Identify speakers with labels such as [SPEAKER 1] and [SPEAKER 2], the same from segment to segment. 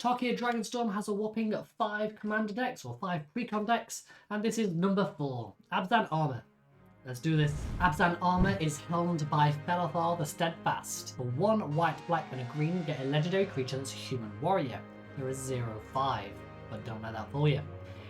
[SPEAKER 1] Tarkir Dragonstorm has a whopping 5 commander decks, or 5 Precon decks, and this is number 4, Abzan Armour. Let's do this. Abzan Armour is helmed by Felothar the Steadfast. For 1 white, black and a green, get a legendary creature that's human warrior. There is 0/5, but don't let that fool you.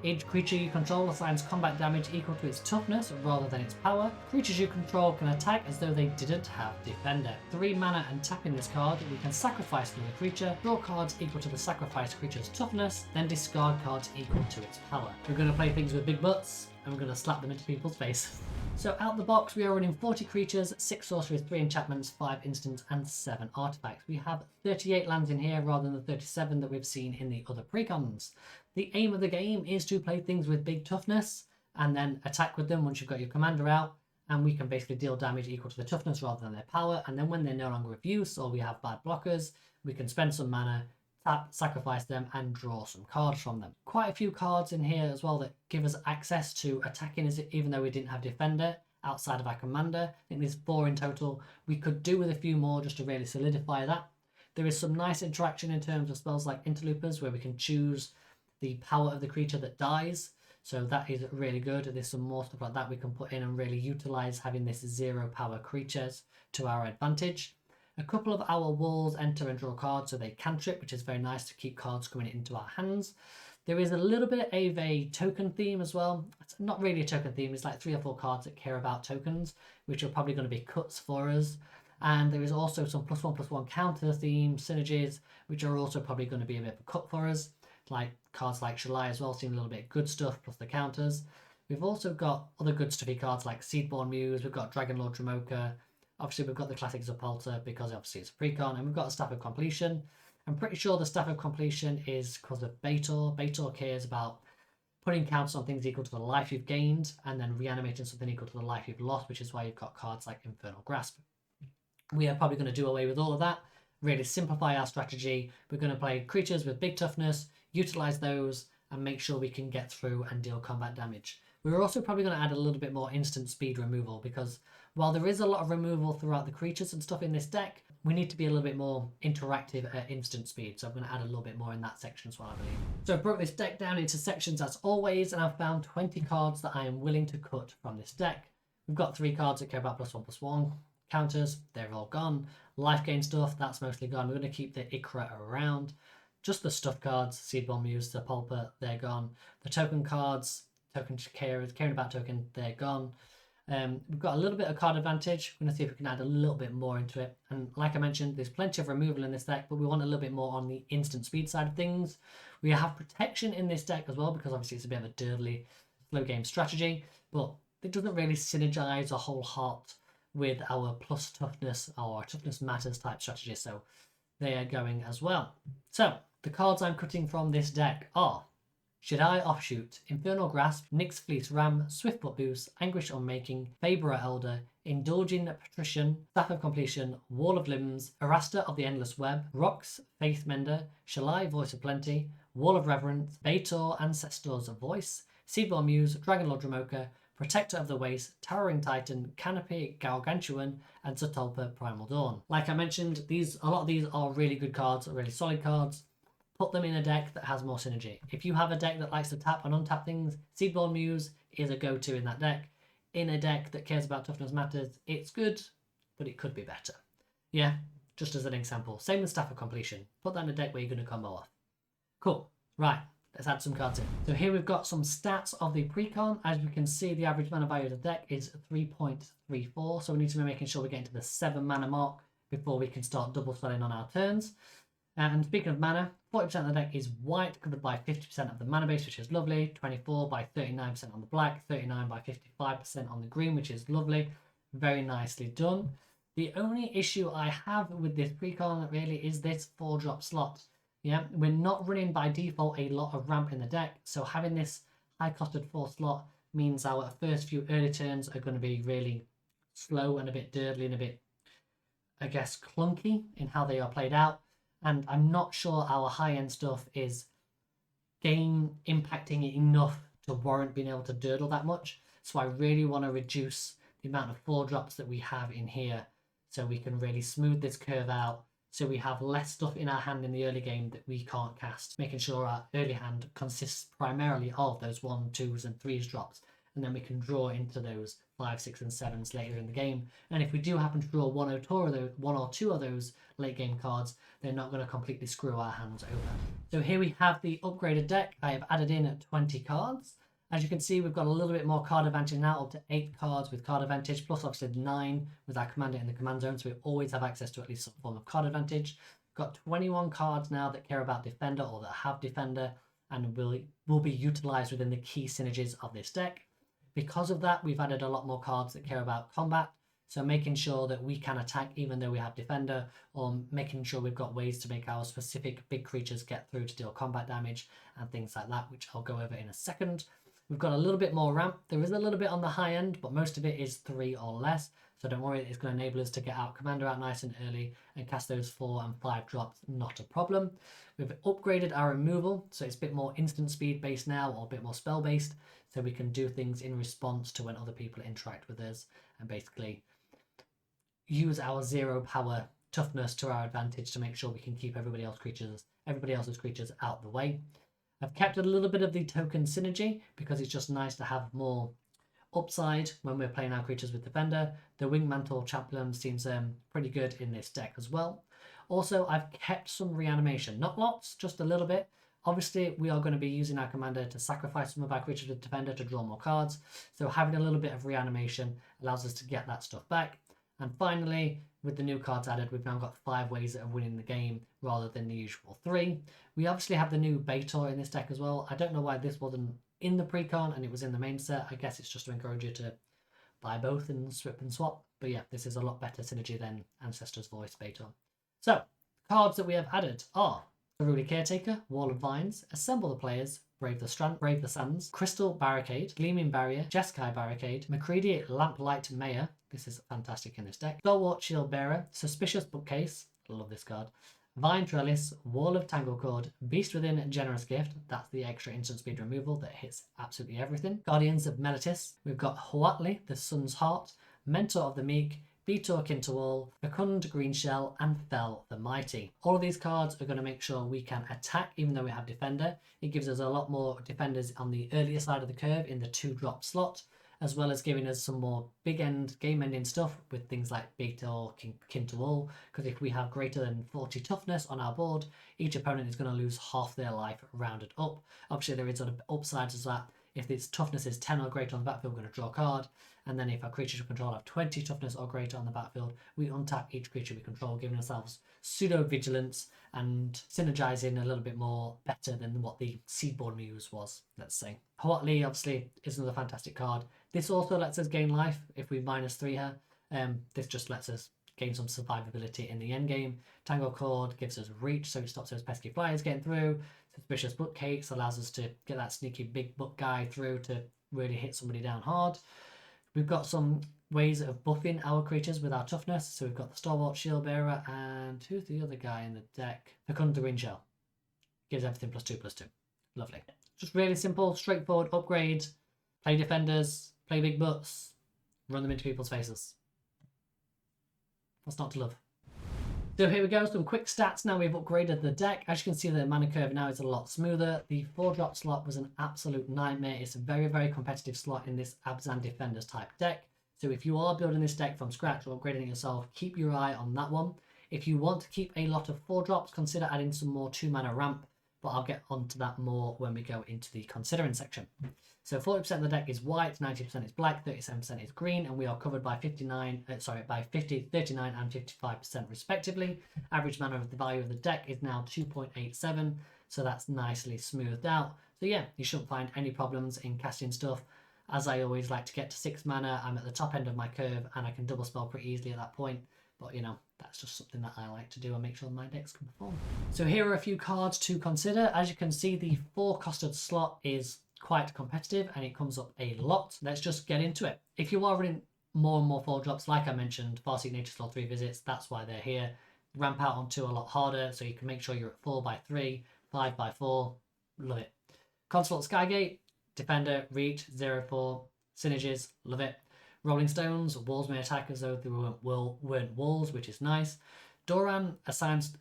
[SPEAKER 1] Each creature you control assigns combat damage equal to its toughness rather than its power. Creatures you control can attack as though they didn't have Defender. 3 mana and tapping this card, we can sacrifice another creature, draw cards equal to the sacrificed creature's toughness, then discard cards equal to its power. We're going to play things with big butts, and we're going to slap them into people's face. So out the box, we are running 40 creatures, 6 sorceries, 3 enchantments, 5 instants, and 7 artifacts. We have 38 lands in here rather than the 37 that we've seen in the other Precons. The aim of the game is to play things with big toughness and then attack with them once you've got your commander out, and we can basically deal damage equal to the toughness rather than their power, and then when they're no longer of use or we have bad blockers, we can spend some mana, tap, sacrifice them, and draw some cards from them. Quite a few cards in here as well that give us access to attacking even though we didn't have Defender outside of our commander. I think there's 4 in total. We could do with a few more just to really solidify that. There is some nice interaction in terms of spells like Interloopers where we can choose the power of the creature that dies, so that is really good. There's some more stuff like that we can put in and really utilize having this 0 power creatures to our advantage. A couple of our walls enter and draw cards, so they cantrip, which is very nice to keep cards coming into our hands. There is a little bit of a token theme as well. It's not really a token theme, it's like 3 or 4 cards that care about tokens, which are probably going to be cuts for us. And there is also some +1/+1 counter theme synergies, which are also probably going to be a bit of a cut for us. Like cards like Shalai as well seem a little bit good stuff, plus the counters. We've also got other good stuffy cards like Seedborn Muse, we've got Dragonlord Dromoka, obviously we've got the classic Zapalta because obviously it's a Precon, and we've got a Staff of Completion. I'm pretty sure the Staff of Completion is because of Baitor. Baitor cares about putting counts on things equal to the life you've gained and then reanimating something equal to the life you've lost, which is why you've got cards like Infernal Grasp. We are probably going to do away with all of that, really simplify our strategy. We're going to play creatures with big toughness, utilize those, and make sure we can get through and deal combat damage. We're also probably going to add a little bit more instant speed removal, because while there is a lot of removal throughout the creatures and stuff in this deck, we need to be a little bit more interactive at instant speed. So I'm going to add a little bit more in that section as well, I believe. So I've broke this deck down into sections as always, and I've found 20 cards that I am willing to cut from this deck. We've got 3 cards that care about +1/+1 counters, they're all gone. Life gain stuff, that's mostly gone. We're going to keep the Ikra around. Just the stuff cards, Seedborn Muse, the Pulper, they're gone. The token cards, token caring about token, they're gone. We've got a little bit of card advantage. We're going to see if we can add a little bit more into it. And like I mentioned, there's plenty of removal in this deck, but we want a little bit more on the instant speed side of things. We have protection in this deck as well, because obviously it's a bit of a dirtly slow game strategy, but it doesn't really synergize a whole lot with our plus toughness or toughness matters type strategy, so they are going as well. So the cards I'm cutting from this deck are Shaddai Offshoot, Infernal Grasp, Nyx Fleece Ram, Swiftfoot Boost, Anguish Unmaking, Faberer Elder, Indulging Patrician, Staff of Completion, Wall of Limbs, Arasta of the Endless Web, Rox, Faith Mender, Shalai Voice of Plenty, Wall of Reverence, Baitor Ancestor's Voice, Seedborn Muse, Dragonlord Dromoka, Protector of the Waste, Towering Titan, Canopy Gargantuan, and Zatulpa Primal Dawn. Like I mentioned, a lot of these are really good cards, really solid cards. Put them in a deck that has more synergy. If you have a deck that likes to tap and untap things, Seedborn Muse is a go-to in that deck. In a deck that cares about toughness matters, it's good, but it could be better. Yeah, just as an example. Same with Staff of Completion. Put that in a deck where you're going to combo off. Cool. Right. Let's add some cards in. So here we've got some stats of the Precon. As you can see, the average mana value of the deck is 3.34. So we need to be making sure we get into the 7 mana mark before we can start double spelling on our turns. And speaking of mana, 40% of the deck is white, covered by 50% of the mana base, which is lovely. 24 by 39% on the black, 39 by 55% on the green, which is lovely. Very nicely done. The only issue I have with this Precon really is this 4-drop slot. Yeah, we're not running by default a lot of ramp in the deck, so having this high-costed 4 slot means our first few early turns are going to be really slow and a bit dirtly and a bit, I guess, clunky in how they are played out. And I'm not sure our high-end stuff is game impacting it enough to warrant being able to dirtle that much. So I really want to reduce the amount of 4 drops that we have in here so we can really smooth this curve out, so we have less stuff in our hand in the early game that we can't cast, making sure our early hand consists primarily of those 1, 2s and 3s drops, and then we can draw into those 5, 6 and 7s later in the game. And if we do happen to draw one or two of those late game cards, they're not going to completely screw our hands over. So here we have the upgraded deck. I have added in 20 cards. As you can see, we've got a little bit more card advantage now, up to 8 cards with card advantage, plus obviously 9 with our commander in the command zone, so we always have access to at least some form of card advantage. We've got 21 cards now that care about defender or that have defender and will be utilised within the key synergies of this deck. Because of that, we've added a lot more cards that care about combat, so making sure that we can attack even though we have defender, or making sure we've got ways to make our specific big creatures get through to deal combat damage and things like that, which I'll go over in a second. We've got a little bit more ramp. There is a little bit on the high end, but most of it is 3 or less. So don't worry, it's going to enable us to get our commander out nice and early and cast those 4 and 5 drops, not a problem. We've upgraded our removal, so it's a bit more instant speed based now, or a bit more spell based, so we can do things in response to when other people interact with us and basically use our 0 power toughness to our advantage to make sure we can keep everybody else's creatures out the way. I've kept a little bit of the token synergy because it's just nice to have more upside when we're playing our creatures with defender. The Wing Mantle Chaplain seems pretty good in this deck as well. Also, I've kept some reanimation, not lots, just a little bit. Obviously, we are going to be using our commander to sacrifice some of our creatures with defender to draw more cards, so having a little bit of reanimation allows us to get that stuff back. And finally, with the new cards added, we've now got 5 ways of winning the game rather than the usual 3. We obviously have the new Baitor in this deck as well. I don't know why this wasn't in the Precon and it was in the main set. I guess it's just to encourage you to buy both and swip and swap. But yeah, this is a lot better synergy than Ancestor's Voice Baitor. So, cards that we have added are Unruly Caretaker, Wall of Vines, Assemble the Players, Brave the Sands, Crystal Barricade, Gleaming Barrier, Jeskai Barricade, McCready Lamplight Mayor, this is fantastic in this deck, Stalwart Shield Bearer, Suspicious Bookcase, I love this card, Vine Trellis, Wall of Tanglecord, Beast Within Generous Gift, that's the extra instant speed removal that hits absolutely everything, Guardians of Meletis, we've got Huatli, the Sun's Heart, Mentor of the Meek, Beator Kinterwall, Fecund Green Shell, and Fell the Mighty. All of these cards are going to make sure we can attack even though we have defender. It gives us a lot more defenders on the earlier side of the curve in the 2-drop slot, as well as giving us some more big end, game ending stuff with things like Beator Kinterwall, because if we have greater than 40 toughness on our board, each opponent is going to lose half their life rounded up. Obviously there is sort of upsides as that. If its toughness is 10 or greater on the battlefield, we're going to draw a card. And then if our creatures we control have 20 toughness or greater on the battlefield, we untap each creature we control, giving ourselves pseudo-vigilance and synergizing a little bit more better than what the Seedborn Muse was, let's say. Huatli, obviously, is another fantastic card. This also lets us gain life if we -3 her. This just lets us gain some survivability in the endgame. Tangle Cord gives us reach, so it stops those pesky flyers getting through. Suspicious Bookcase allows us to get that sneaky big book guy through to really hit somebody down hard. We've got some ways of buffing our creatures with our toughness. So we've got the Stalwart Shield Bearer, and who's the other guy in the deck? Fecund the Green Shell. Gives everything +2/+2. Lovely. Just really simple, straightforward upgrade. Play defenders, play big butts, run them into people's faces. What's not to love? So here we go, some quick stats. Now we've upgraded the deck. As you can see, the mana curve now is a lot smoother. The 4-drop slot was an absolute nightmare. It's a very, very competitive slot in this Abzan Defenders type deck. So if you are building this deck from scratch or upgrading it yourself, keep your eye on that one. If you want to keep a lot of 4-drops, consider adding some more 2-mana ramp, but I'll get onto that more when we go into the considering section. So 40% of the deck is white, 90% is black, 37% is green, and we are covered by 50, 39 and 55% respectively. Average mana of the value of the deck is now 2.87, so that's nicely smoothed out. So yeah, you shouldn't find any problems in casting stuff. As I always like to get to 6 mana, I'm at the top end of my curve, and I can double spell pretty easily at that point. But you know, that's just something that I like to do and make sure my decks can perform. So here are a few cards to consider. As you can see, the 4-costed slot is quite competitive and it comes up a lot. Let's just get into it. If you are running more and more 4-drops, like I mentioned, Farseek Nature Sloth 3 visits, that's why they're here. Ramp out on 2 a lot harder, so you can make sure you're at 4x3, 5x4. Love it. Consort Skygate, Defender, Reach, 0/4, Synergies, love it. Rolling Stones, walls may attack as though they weren't walls, which is nice. Doran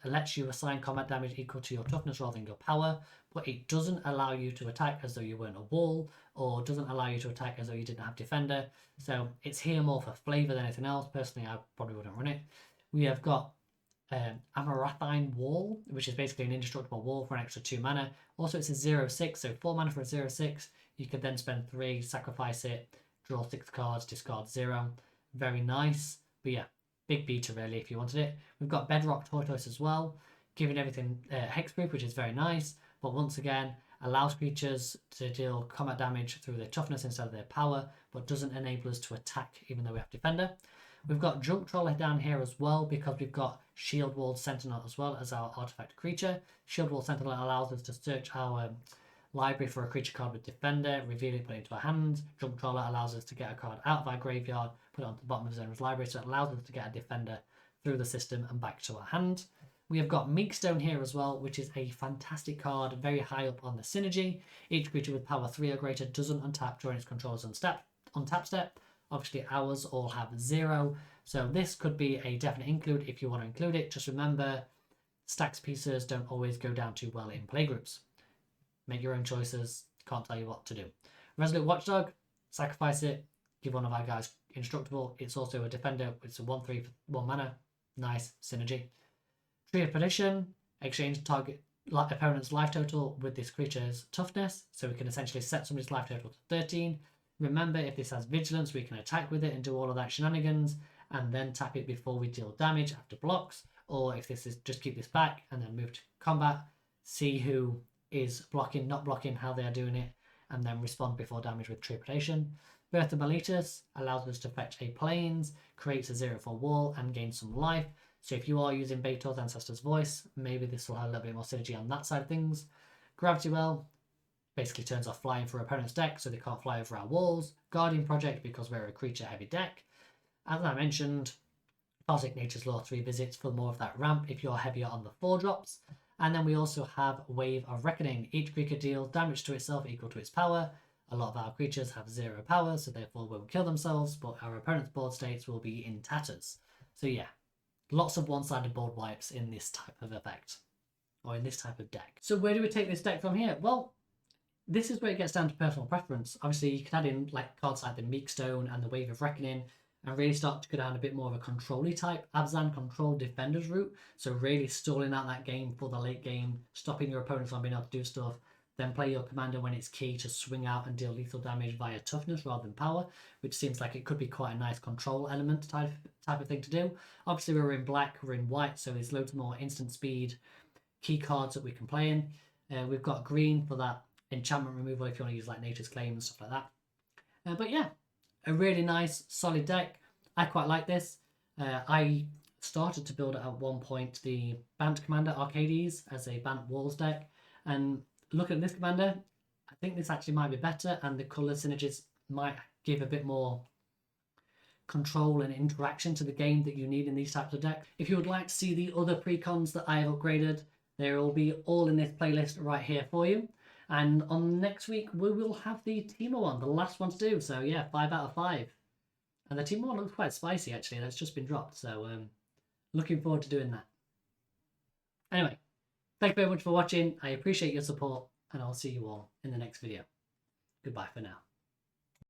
[SPEAKER 1] lets you assign combat damage equal to your toughness rather than your power, but it doesn't allow you to attack as though you weren't a wall, or doesn't allow you to attack as though you didn't have defender. So it's here more for flavour than anything else. Personally, I probably wouldn't run it. We have got Amarathine Wall, which is basically an indestructible wall for an extra 2 mana. Also, it's a 0/6, so 4 mana for a 0/6. You could then spend 3, sacrifice it, draw 6 cards, discard 0. Very nice. But yeah, big beta really if you wanted it. We've got Bedrock Tortoise as well, giving everything hexproof, which is very nice. But once again, allows creatures to deal combat damage through their toughness instead of their power, but doesn't enable us to attack even though we have defender. We've got Junk Troller down here as well because we've got Shield Wall Sentinel as well as our artifact creature. Shield Wall Sentinel allows us to search our library for a creature card with defender, reveal it, put it into our hands. Junk Troller allows us to get a card out of our graveyard, put it onto the bottom of Zona's library, so it allows us to get a defender through the system and back to our hand. We have got Meekstone here as well, which is a fantastic card, very high up on the synergy. Each creature with power 3 or greater doesn't untap during its controller's untap step. Obviously, ours all have 0, so this could be a definite include if you want to include it. Just remember, stacks pieces don't always go down too well in playgroups. Make your own choices, can't tell you what to do. Resolute Watchdog, sacrifice it, give one of our guys indestructible. It's also a defender, it's a 1/3 for 1 mana. Nice synergy. Tree of Perdition, exchange target opponent's life total with this creature's toughness, so we can essentially set somebody's life total to 13. Remember, if this has vigilance, we can attack with it and do all of that shenanigans and then tap it before we deal damage after blocks. Or if this is just keep this back and then move to combat, see who is blocking, not blocking, how they are doing it, and then respond before damage with Trepidation. Birth of Meletus allows us to fetch a plains, creates a 0/4 wall, and gain some life. So if you are using Beator's Ancestor's Voice, maybe this will have a little bit more synergy on that side of things. Gravity Well basically turns off flying for opponent's deck, so they can't fly over our walls. Guardian Project, because we're a creature-heavy deck. As I mentioned, Cosmic Nature's Law 3 visits for more of that ramp if you're heavier on the 4-drops. And then we also have Wave of Reckoning. Each creature deals damage to itself equal to its power. A lot of our creatures have 0 power, so therefore won't kill themselves, but our opponent's board states will be in tatters. So yeah, lots of one-sided board wipes in this type of effect, or in this type of deck. So where do we take this deck from here? Well, this is where it gets down to personal preference. Obviously, you can add in like cards like the Meekstone and the Wave of Reckoning and really start to go down a bit more of a control-y type Abzan control defenders route. So really stalling out that game for the late game, stopping your opponents from being able to do stuff, then play your commander when it's key to swing out and deal lethal damage via toughness rather than power, which seems like it could be quite a nice control element type of thing to do. Obviously, we're in black, we're in white, so there's loads more instant speed key cards that we can play in. We've got green for that enchantment removal if you want to use like Nature's Claim and stuff like that. But yeah, a really nice solid deck. I quite like this. I started to build at one point the Bant Commander Arcades as a Bant Walls deck, and looking at this commander, I think this actually might be better, and the colour synergies might give a bit more control and interaction to the game that you need in these types of decks. If you would like to see the other precons that I have upgraded, they will be all in this playlist right here for you. And on next week, we will have the Teemo one, the last one to do. So yeah, 5 out of 5. And the Teemo one looks quite spicy, actually. That's just been dropped. So looking forward to doing that. Anyway, thank you very much for watching. I appreciate your support, and I'll see you all in the next video. Goodbye for now.